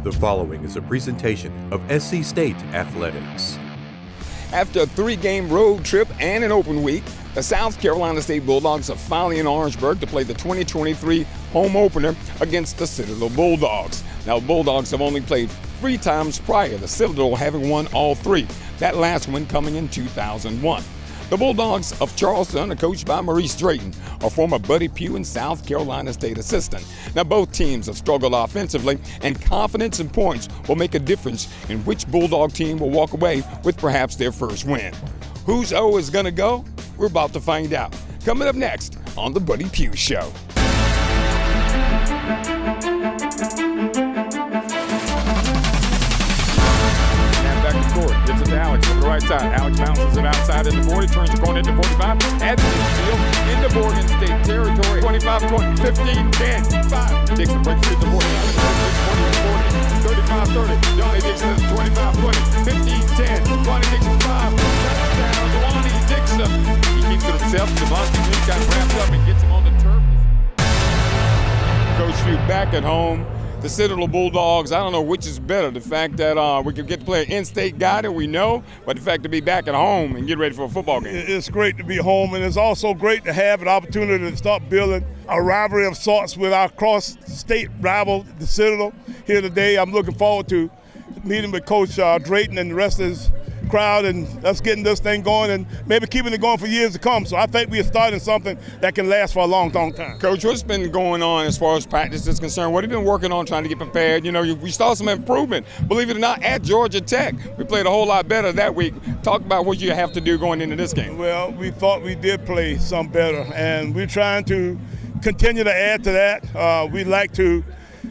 The following is a presentation of SC State Athletics. After a 3-game road trip and an open week, the South Carolina State Bulldogs are finally in Orangeburg to play the 2023 home opener against the Citadel Bulldogs. Now, the Bulldogs have only played 3 times prior, the Citadel having won all 3, that last one coming in 2001. The Bulldogs of Charleston are coached by Maurice Drayton, a former Buddy Pough and South Carolina State assistant. Now, both teams have struggled offensively, and confidence and points will make a difference in which Bulldog team will walk away with perhaps their first win. Whose O is going to go? We're about to find out. Coming up next on the Buddy Pough Show. Gives it to Alex on the right side. Alex bounces it outside into 40, turns the corner into 45, adds the field into Morgan State territory. 25-20, 15-10, 5. Dixon breaks through the 40, 35-30. Johnny Dixon 25-20, 15-10. Johnny Dixon 5. Touchdown, Johnny Dixon. He keeps it himself. Devontae Smith got wrapped up and gets him on the turf. Coach Few back at home. The Citadel Bulldogs, I don't know which is better. The fact that we can get to play an in-state guy that we know, but the fact to be back at home and get ready for a football game. It's great to be home, and it's also great to have an opportunity to start building a rivalry of sorts with our cross-state rival, the Citadel, here today. I'm looking forward to meeting with Coach Drayton and the rest of his crowd and us getting this thing going and maybe keeping it going for years to come. So I think we're starting something that can last for a long, long time. Coach, what's been going on as far as practice is concerned? What have you been working on trying to get prepared? You know, we saw some improvement, believe it or not, at Georgia Tech. We played a whole lot better that week. Talk about what you have to do going into this game. Well, we thought we did play some better, and we're trying to continue to add to that. We'd like to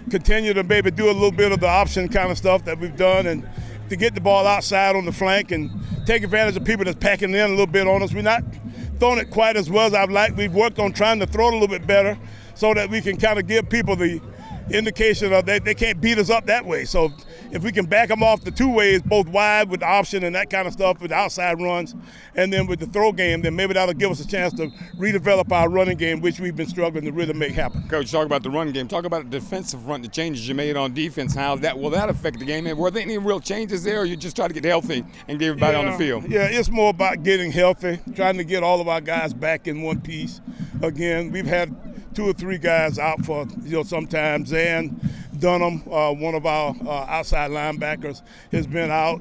continue to maybe do a little bit of the option kind of stuff that we've done and to get the ball outside on the flank and take advantage of people that's packing in a little bit on us. We're not throwing it quite as well as I'd like. We've worked on trying to throw it a little bit better so that we can kind of give people the indication of they can't beat us up that way. So if we can back them off the 2 ways, both wide with the option and that kind of stuff with the outside runs, and then with the throw game, then maybe that'll give us a chance to redevelop our running game, which we've been struggling to really make happen. Coach, talk about the run game. Talk about the defensive front, the changes you made on defense. How will that affect the game? And were there any real changes there, or you just try to get healthy and get everybody on the field? Yeah, it's more about getting healthy, trying to get all of our guys back in one piece. Again, we've had 2 or 3 guys out for sometimes. Zan Dunham, one of our outside linebackers, has been out.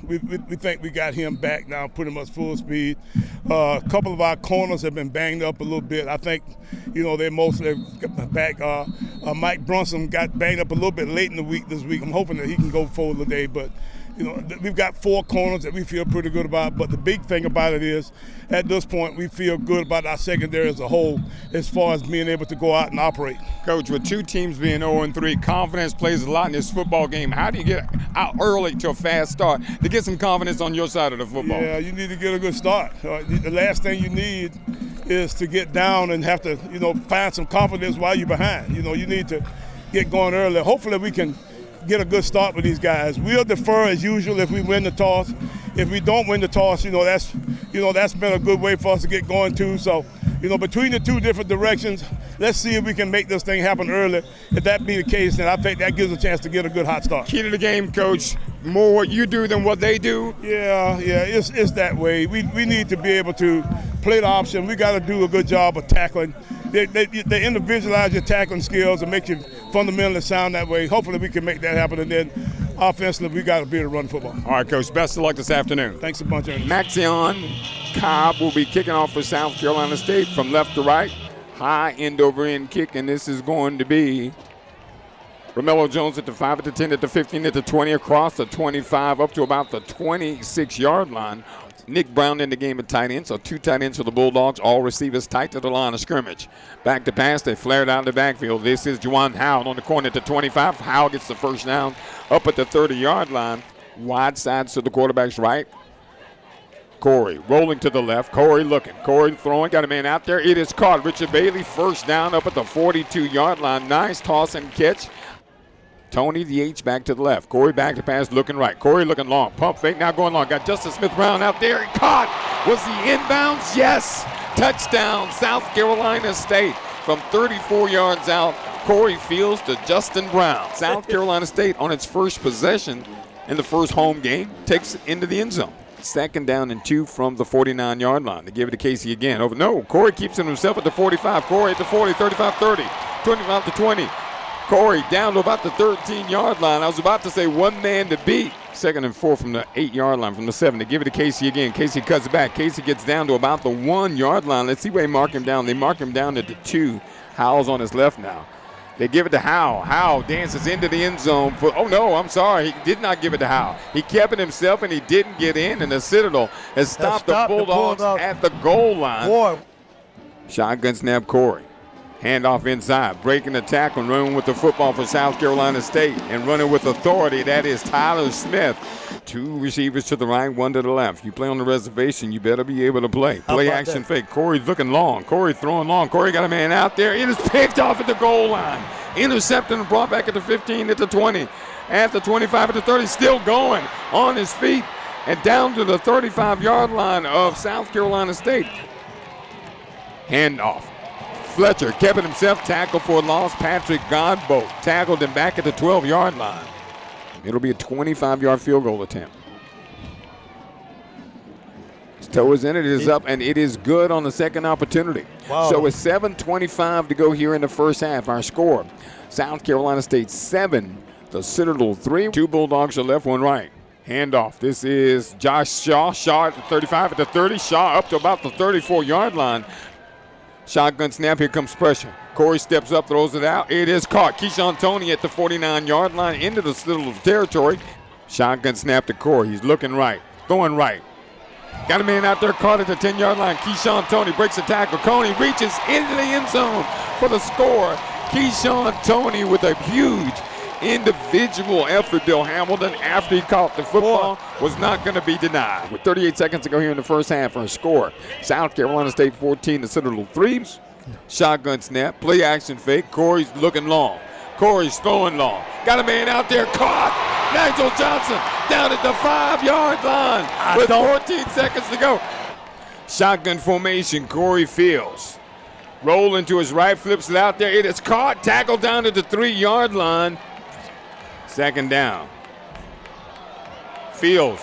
We think we got him back now, pretty much full speed. A couple of our corners have been banged up a little bit. I think, they're mostly back. Mike Brunson got banged up a little bit late in the week this week. I'm hoping that he can go forward today, but we've got 4 corners that we feel pretty good about, but the big thing about it is, at this point, we feel good about our secondary as a whole as far as being able to go out and operate. Coach, with 2 teams being 0-3, confidence plays a lot in this football game. How do you get out early to a fast start to get some confidence on your side of the football? Yeah, you need to get a good start. The last thing you need is to get down and have to, find some confidence while you're behind. You need to get going early. Hopefully we can get a good start with these guys. We'll defer as usual if we win the toss. If we don't win the toss, that's been a good way for us to get going too. So, between the 2 different directions, let's see if we can make this thing happen early. If that be the case, then I think that gives a chance to get a good hot start. Key to the game, Coach, more what you do than what they do? Yeah, it's that way. We need to be able to play the option. We got to do a good job of tackling. They individualize your tackling skills and make you fundamentally sound that way. Hopefully we can make that happen, and then offensively we got to be able to run football. All right, Coach, best of luck this afternoon. Thanks a bunch, Ernest. Maxion Cobb will be kicking off for South Carolina State from left to right. High end-over-end kick, and this is going to be Romello Jones at the 5, at the 10, at the 15, at the 20, across the 25, up to about the 26-yard line. Nick Brown in the game at tight end, so 2 tight ends for the Bulldogs, all receivers tight to the line of scrimmage. Back to pass, they flared out in the backfield. This is Juwan Howell on the corner at the 25. Howell gets the first down up at the 30-yard line. Wide sides to the quarterback's right. Corey rolling to the left. Corey looking. Corey throwing. Got a man out there. It is caught. Richard Bailey first down up at the 42-yard line. Nice toss and catch. Tony the H-back to the left. Corey back to pass, looking right. Corey looking long. Pump fake, now going long. Got Justice Smith-Brown out there. He caught. Was he inbounds? Yes. Touchdown, South Carolina State. From 34 yards out, Corey Fields to Justin Brown. South Carolina State on its first possession in the first home game takes it into the end zone. 2nd down and 2 from the 49-yard line. They give it to Casey again. Over. No, Corey keeps it himself at the 45. Corey at the 40, 35, 30, 25 to 20. Corey down to about the 13-yard line. I was about to say one man to beat. 2nd and 4 from the 8-yard line, from the 7. They give it to Casey again. Casey cuts back. Casey gets down to about the 1-yard line. Let's see where they mark him down. They mark him down at the 2. Howell's on his left now. They give it to Howell. Howell dances into the end zone. Oh, no, I'm sorry. He did not give it to Howell. He kept it himself, and he didn't get in, and the Citadel has stopped the Bulldogs at the goal line. Boy. Shotgun snap, Corey. Handoff inside, breaking the tackle and running with the football for South Carolina State. And running with authority, that is Tyler Smith. 2 receivers to the right, 1 to the left. You play on the reservation, you better be able to play. Play action fake. Corey's looking long. Corey throwing long. Corey got a man out there. It is picked off at the goal line. Intercepted and brought back at the 15, at the 20, at the 25, at the 30. Still going on his feet and down to the 35-yard line of South Carolina State. Handoff. Fletcher kept it himself, tackled for a loss. Patrick Godbolt tackled him back at the 12-yard line. It'll be a 25-yard field goal attempt. His toe is in it is up, and it is good on the second opportunity. Wow. So with 7:25 to go here in the first half, our score, South Carolina State 7, the Citadel 3. 2 Bulldogs are left, 1 right. Handoff. This is Josh Shaw. Shaw at the 35, at the 30. Shaw up to about the 34-yard line. Shotgun snap, here comes pressure. Corey steps up, throws it out. It is caught. Keyshawn Toney at the 49-yard line into the Citadel territory. Shotgun snap to Corey. He's looking right, throwing right. Got a man out there caught at the 10-yard line. Keyshawn Toney breaks the tackle. Coney reaches into the end zone for the score. Keyshawn Toney with a huge individual effort. Bill Hamilton, after he caught the football, was not going to be denied. With 38 seconds to go here in the first half for a score. South Carolina State 14, the Citadel 3. Shotgun snap, play action fake. Corey's looking long. Corey's throwing long. Got a man out there caught. Nigel Johnson down at the 5-yard line with 14 seconds to go. Shotgun formation, Corey Fields. Roll into his right, flips it out there. It is caught, tackled down at the 3-yard line. 2nd down. Fields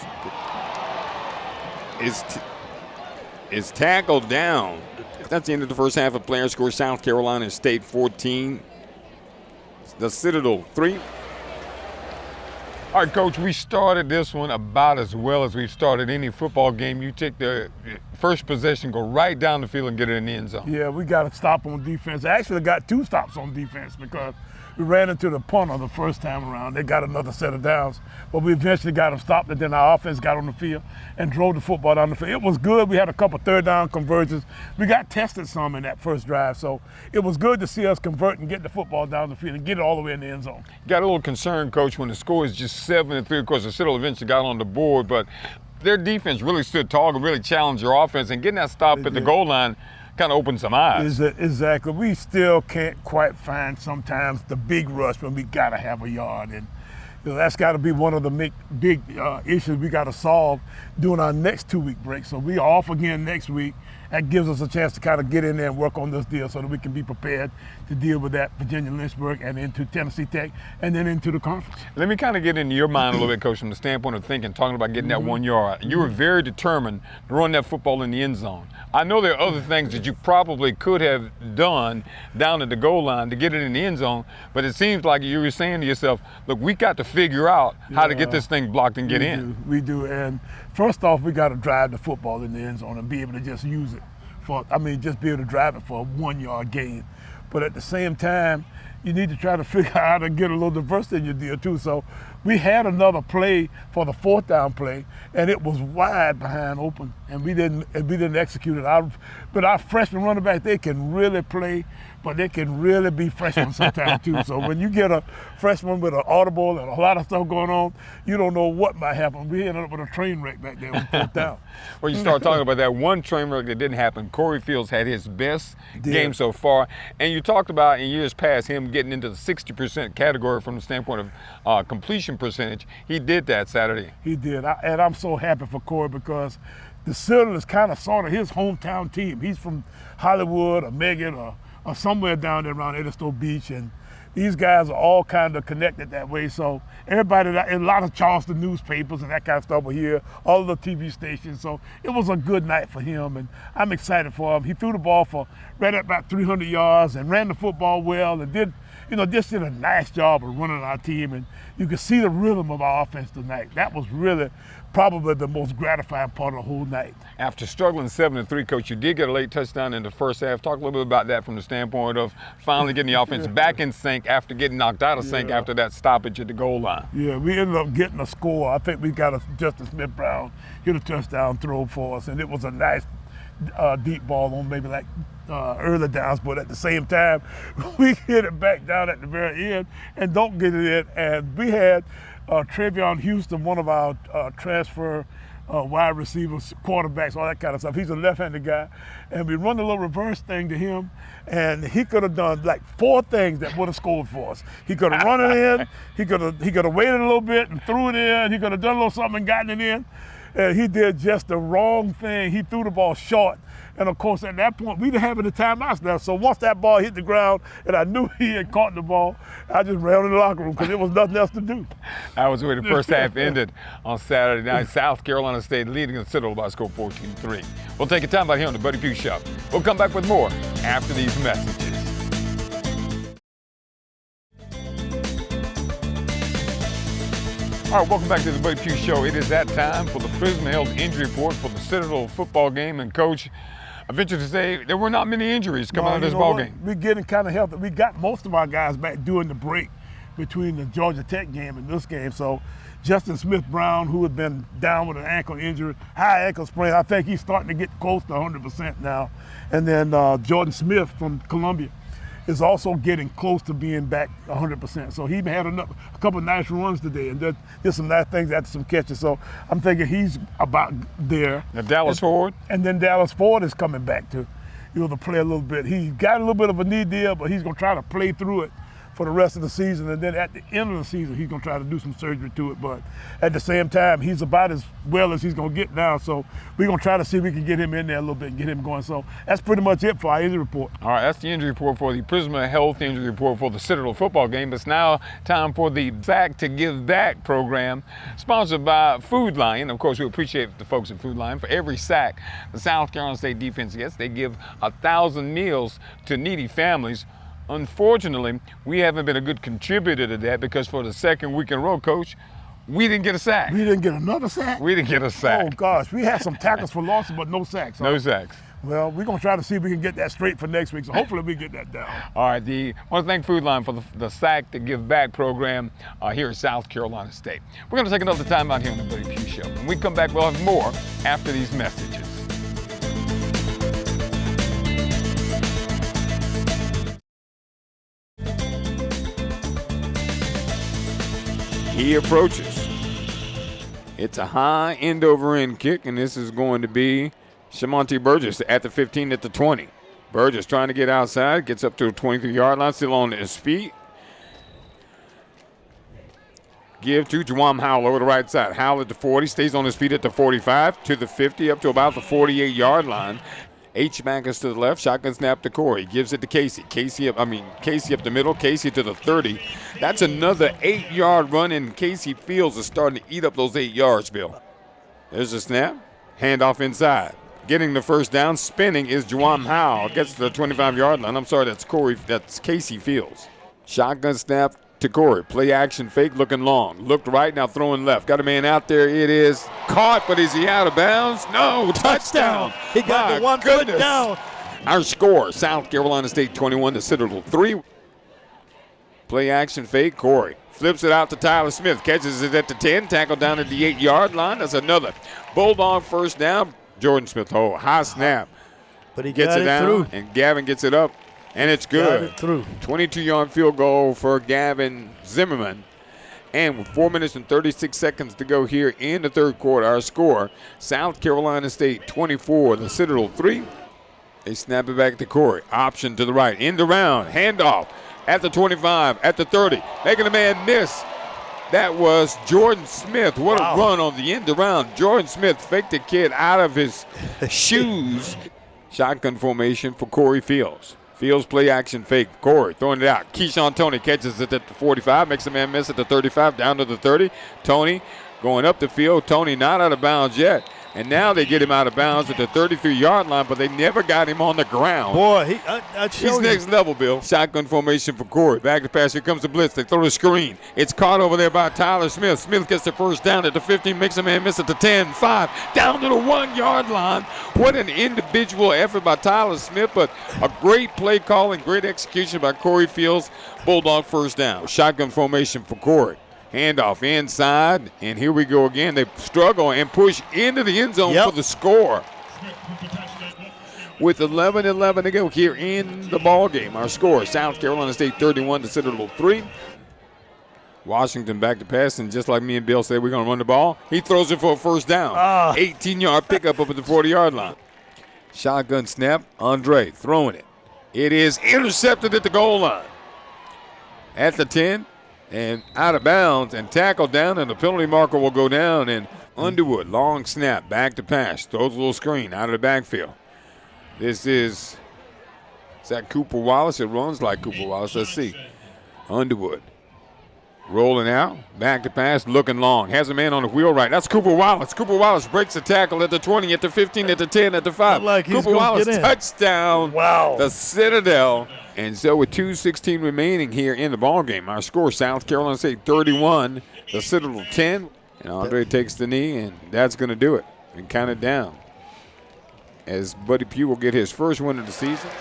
is tackled down. That's the end of the first half of player score. South Carolina State 14. The Citadel 3. All right, Coach, we started this one about as well as we've started any football game. You take the first possession, go right down the field and get it in the end zone. Yeah, we got a stop on defense. Actually got 2 stops on defense because we ran into the punter the first time around. They got another set of downs, but we eventually got them stopped, and then our offense got on the field and drove the football down the field. It was good. We had a couple 3rd down conversions. We got tested some in that first drive, so it was good to see us convert and get the football down the field and get it all the way in the end zone. Got a little concerned, Coach, when the score is just 7-3. Of course, the Citadel eventually got on the board, but their defense really stood tall and really challenged your offense, and getting that stop at the goal line kind of opened some eyes. Exactly. We still can't quite find sometimes the big rush when we got to have a yard. And that's got to be one of the big issues we got to solve during our next 2-week break. So we are off again next week. That gives us a chance to kind of get in there and work on this deal so that we can be prepared to deal with that Virginia-Lynchburg and into Tennessee Tech and then into the conference. Let me kind of get into your mind a little bit, Coach, from the standpoint of thinking, talking about getting that 1 yard. You were very determined to run that football in the end zone. I know there are other things that you probably could have done down at the goal line to get it in the end zone, but it seems like you were saying to yourself, look, we got to figure out how to get this thing blocked and get in. We do. And first off, we got to drive the football in the end zone and be able to just use it. Just be able to drive it for a 1 yard gain. But at the same time, you need to try to figure out how to get a little diversity in your deal too. So we had another play for the 4th down play, and it was wide behind open, and we didn't execute it. But our freshman running back, they can really play, but they can really be freshmen sometimes too. So when you get a freshman with an audible and a lot of stuff going on, you don't know what might happen. We ended up with a train wreck back there with 4th down. Well, you start talking about that one train wreck that didn't happen. Corey Fields had his best game so far, and you talked about in years past him getting into the 60% category from the standpoint of completion percentage. He did that Saturday. He did, and I'm so happy for Corey because the Citadel is kind of sort of his hometown team. He's from Hollywood or Megan or somewhere down there around Edisto Beach, and these guys are all kind of connected that way. So everybody, a lot of Charleston newspapers and that kind of stuff were here, all of the TV stations. So it was a good night for him, and I'm excited for him. He threw the ball for right at about 300 yards and ran the football well and just did a nice job of running our team. And you could see the rhythm of our offense tonight. That was really probably the most gratifying part of the whole night. After struggling 7-3, Coach, you did get a late touchdown in the first half. Talk a little bit about that from the standpoint of finally getting the offense back in sync after getting knocked out of sync after that stoppage at the goal line. Yeah, we ended up getting a score. I think we got Justin Smith-Brown hit a touchdown throw for us, and it was a nice deep ball on maybe like early downs, but at the same time, we hit it back down at the very end and don't get it in. And we had Travion Houston, one of our transfer wide receivers, quarterbacks, all that kind of stuff. He's a left-handed guy, and we run a little reverse thing to him, and he could have done like 4 things that would have scored for us. He could have run it in, he could have waited a little bit and threw it in, he could have done a little something and gotten it in, and he did just the wrong thing. He threw the ball short. And of course, at that point, we didn't have any timeouts now. So once that ball hit the ground and I knew he had caught the ball, I just ran in the locker room because there was nothing else to do. That was where the first half ended on Saturday night. South Carolina State leading the Citadel by a score 14-3. We'll take a time out here on the Buddy Pough Show. We'll come back with more after these messages. All right, welcome back to the Buddy Pough Show. It is that time for the Prisma Health Injury Report for the Citadel football game. And Coach, I venture to say there were not many injuries coming out of this ball game. We're getting kind of healthy. We got most of our guys back during the break between the Georgia Tech game and this game. So Justin Smith-Brown, who had been down with an ankle injury, high ankle sprain, I think he's starting to get close to 100% now. And then Jordan Smith from Columbia is also getting close to being back 100%. So he had a couple of nice runs today and did some nice things after some catches. So I'm thinking he's about there. Now Dallas Ford? And then Dallas Ford is coming back to play a little bit. He got a little bit of a knee deal, but he's going to try to play through it for the rest of the season. And then at the end of the season, he's going to try to do some surgery to it. But at the same time, he's about as well as he's going to get now. So we're going to try to see if we can get him in there a little bit and get him going. So that's pretty much it for our injury report. All right, that's the injury report for the Prisma Health Injury Report for the Citadel football game. It's now time for the Sack to Give Back program, sponsored by Food Lion. Of course, we appreciate the folks at Food Lion. For every sack the South Carolina State defense gets, they give 1,000 meals to needy families. Unfortunately, we haven't been a good contributor to that because for the second week in a row, Coach, we didn't get a sack. We didn't get another sack? We didn't get a sack. Oh, gosh. We had some tackles for losses, but no sacks. No sacks. Well, we're going to try to see if we can get that straight for next week, so hopefully we get that down. All right. I want to thank Food Line for the Sack to Give Back program here at South Carolina State. We're going to take another time out here on the Buddy Pough Show. When we come back, we'll have more after these messages. He approaches. It's a high end-over-end kick, and this is going to be Shamonte Burgess at the 15 at the 20. Burgess trying to get outside, gets up to the 23-yard line, still on his feet. Give to Juwan Howell over the right side. Howell at the 40, stays on his feet at the 45, to the 50, up to about the 48-yard line. H-backers to the left, shotgun snap to Corey. Gives it to Casey. Casey up the middle, Casey to the 30. That's another 8-yard run, and Casey Fields is starting to eat up those 8 yards, Bill. There's a snap, handoff inside. Getting the first down, spinning is Juwan Howell. Gets to the 25-yard line. I'm sorry, that's Casey Fields. Shotgun snap to Corey. Play action fake, looking long. Looked right, now throwing left. Got a man out there. It is caught, but is he out of bounds? No, touchdown. He got the 1 foot down. Our score, South Carolina State 21 to Citadel 3. Play action fake, Corey. Flips it out to Tyler Smith. Catches it at the 10. Tackled down at the 8-yard line. That's another Bulldog first down. Jordan Smith, high snap. But he gets got it down, through. and Gavin gets it up. And it's good. Got it through. 22-yard field goal for Gavin Zimmerman. And with 4 minutes and 36 seconds to go here in the third quarter, our score, South Carolina State 24, the Citadel 3. They snap it back to Corey. Option to the right. End around. Handoff at the 25, at the 30. Making a man miss. That was Jordan Smith. What a run on the end around. Jordan Smith faked the kid out of his shoes. Shotgun formation for Corey Fields. Fields play action fake. Corey throwing it out. Keyshawn Toney catches it at the 45, makes a man miss at the 35, down to the 30. Toney going up the field. Toney not out of bounds yet. And now they get him out of bounds at the 33-yard line, but they never got him on the ground. Boy, He's next level, Bill. Shotgun formation for Corey. Back to pass. Here comes the blitz. They throw the screen. It's caught over there by Tyler Smith. Smith gets the first down at the 15, makes a man miss at the 10, 5, down to the 1-yard line. What an individual effort by Tyler Smith, but a great play call and great execution by Corey Fields. Bulldog first down. Shotgun formation for Corey. Handoff inside, and here we go again. They struggle and push into the end zone for the score. With 11:11 to go here in the ball game, our score: South Carolina State 31 to Citadel 3. Washington back to pass, and just like me and Bill said, we're going to run the ball. He throws it for a first down. 18-yard pickup up at the 40-yard line. Shotgun snap. Andre throwing it. It is intercepted at the goal line. At the 10. And out of bounds and tackled down, and the penalty marker will go down. And Underwood, long snap, back to pass, throws a little screen out of the backfield. Is that Cooper Wallace? It runs like Cooper Wallace. Let's see. Underwood rolling out, back to pass, looking long. Has a man on the wheel right. That's Cooper Wallace. Cooper Wallace breaks the tackle at the 20, at the 15, at the 10, at the 5. Like Cooper Wallace touchdown. Wow. The Citadel. And so with 2:16 remaining here in the ball game, our score: South Carolina State 31, the Citadel 10. And Andre takes the knee, and that's going to do it. And count it down as Buddy Pough will get his first win of the season.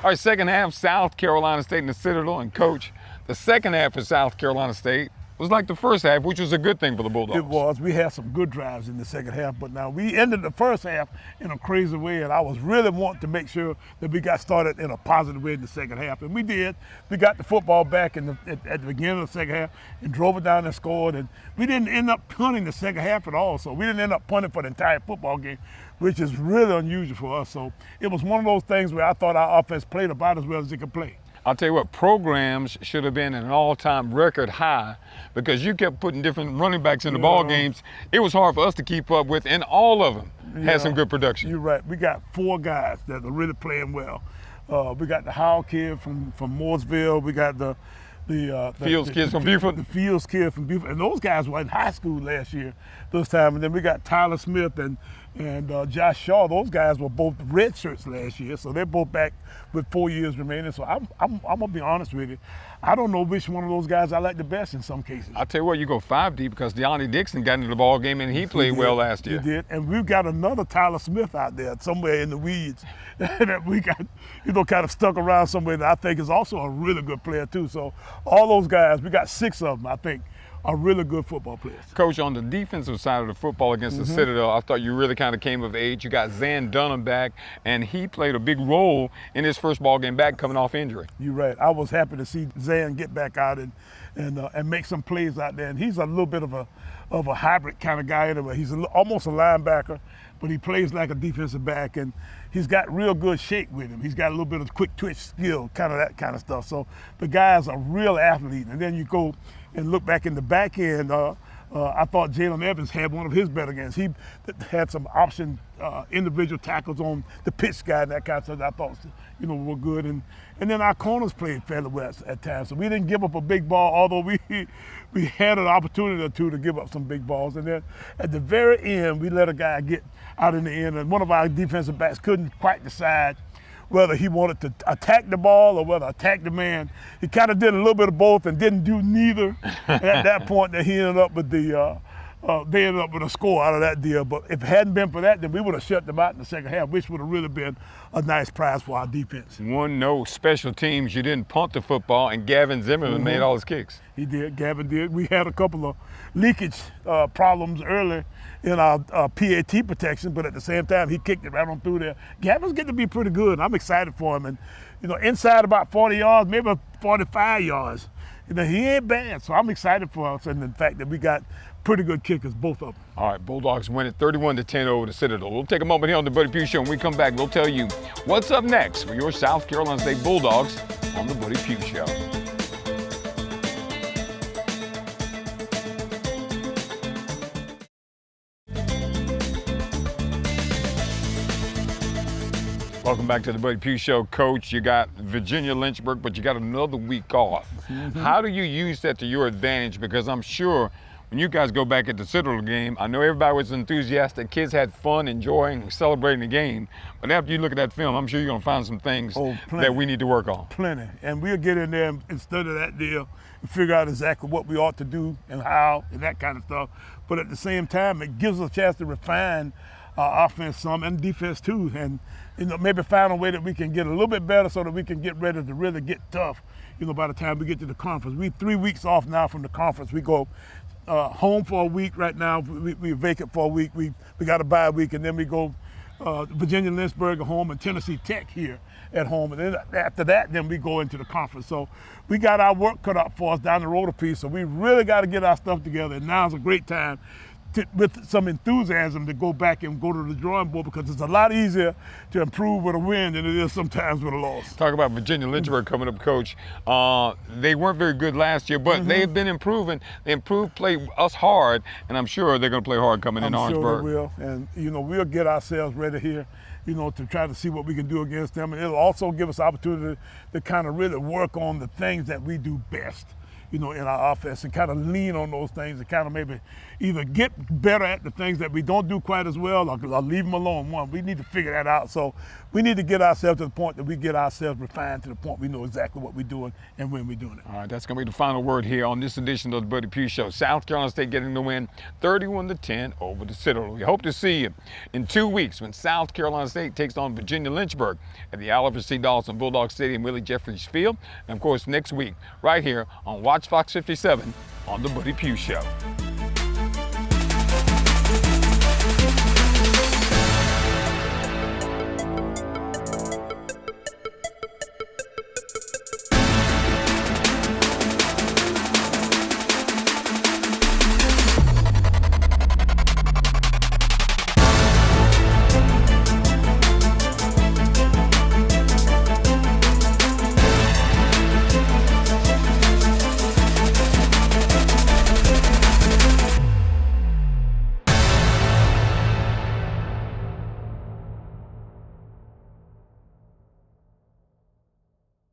All right, second half, South Carolina State and the Citadel. And Coach, the second half for South Carolina State was like the first half, which was a good thing for the Bulldogs. It was. We had some good drives in the second half, but now we ended the first half in a crazy way, and I was really wanting to make sure that we got started in a positive way in the second half, and we did. We got the football back at the beginning of the second half and drove it down and scored, and we didn't end up punting the second half at all, so we didn't end up punting for the entire football game, which is really unusual for us. So it was one of those things where I thought our offense played about as well as it could play. I'll tell you what, programs should have been an all-time record high because you kept putting different running backs in the ball games. It was hard for us to keep up with, and all of them had some good production. You're right. We got 4 guys that are really playing well. We got the Howell kid from Mooresville. We got the Fields kids from Beaufort. The Fields kid from Beaufort. And those guys were in high school last year, this time. And then we got Tyler Smith and Josh Shaw. Those guys were both red shirts last year, so they're both back with 4 years remaining. So I'm gonna be honest with you. I don't know which one of those guys I like the best in some cases. I'll tell you what, you go 5 deep because Deonte Dixon got into the ball game and he played well last year. He did, and we've got another Tyler Smith out there somewhere in the weeds that we got, kind of stuck around somewhere that I think is also a really good player too. So all those guys, we got 6 of them, I think, are really good football players. Coach, on the defensive side of the football against the Citadel, I thought you really kind of came of age. You got Zan Dunham back, and he played a big role in his first ball game back coming off injury. You're right. I was happy to see Zan get back out and make some plays out there. And he's a little bit of a hybrid kind of guy anyway. He's almost a linebacker, but he plays like a defensive back, and he's got real good shape with him. He's got a little bit of quick twitch skill, kind of that kind of stuff. So the guy's a real athlete. And then you go and look back in the back end, I thought Jalen Evans had one of his better games. He had some option individual tackles on the pitch guy and that kind of stuff that I thought, were good. And then our corners played fairly well at times. So we didn't give up a big ball, although we had an opportunity or two to give up some big balls. And then at the very end, we let a guy get out in the end, and one of our defensive backs couldn't quite decide whether he wanted to attack the ball or whether attack the man. He kind of did a little bit of both and didn't do neither. And at that point, that he ended up with they ended up with a score out of that deal. But if it hadn't been for that, then we would have shut them out in the second half, which would have really been a nice prize for our defense. Special teams. You didn't punt the football, and Gavin Zimmerman made all his kicks. He did. Gavin did. We had a couple of leakage problems early in our PAT protection, but at the same time, he kicked it right on through there. Gavin's getting to be pretty good. I'm excited for him. And, inside about 40 yards, maybe 45 yards, he ain't bad. So I'm excited for us and the fact that we got pretty good kickers, both of them. All right, Bulldogs win it 31-10 over the Citadel. We'll take a moment here on the Buddy Pough Show. When we come back, we'll tell you what's up next for your South Carolina State Bulldogs on the Buddy Pough Show. Welcome back to the Buddy Pough Show. Coach, you got Virginia Lynchburg, but you got another week off. How do you use that to your advantage? Because I'm sure when you guys go back at the Citadel game, I know everybody was enthusiastic. Kids had fun, enjoying, celebrating the game. But after you look at that film, I'm sure you're going to find some things that we need to work on. Plenty. And we'll get in there and study that deal and figure out exactly what we ought to do and how and that kind of stuff. But at the same time, it gives us a chance to refine our offense some and defense too. And maybe find a way that we can get a little bit better so that we can get ready to really get tough, by the time we get to the conference. We 3 weeks off now from the conference. We go home for a week right now. We vacant for a week. We got a bye week, and then we go Virginia Lynchburg at home and Tennessee Tech here at home. And then after that, then we go into the conference. So we got our work cut out for us down the road a piece. So we really got to get our stuff together. And now's a great time with some enthusiasm to go back and go to the drawing board, because it's a lot easier to improve with a win than it is sometimes with a loss. Talk about Virginia Lynchburg coming up, Coach. They weren't very good last year, but they've been improving. They improved, play us hard, and I'm sure they're going to play hard coming in Orangeburg. I'm sure they will, and we'll get ourselves ready here, to try to see what we can do against them. And it'll also give us opportunity to kind of really work on the things that we do best, in our offense, and kind of lean on those things and kind of maybe either get better at the things that we don't do quite as well, or leave them alone. We need to figure that out. So we need to get ourselves to the point that we get ourselves refined to the point we know exactly what we're doing and when we're doing it. All right, that's going to be the final word here on this edition of the Buddy Pough Show. South Carolina State getting the win 31-10 over the Citadel. We hope to see you in 2 weeks when South Carolina State takes on Virginia Lynchburg at the Oliver C Dawson Stadium, Willie Jeffries Field. And of course, next week, right here on Watch Fox 57 on the Buddy Pough Show.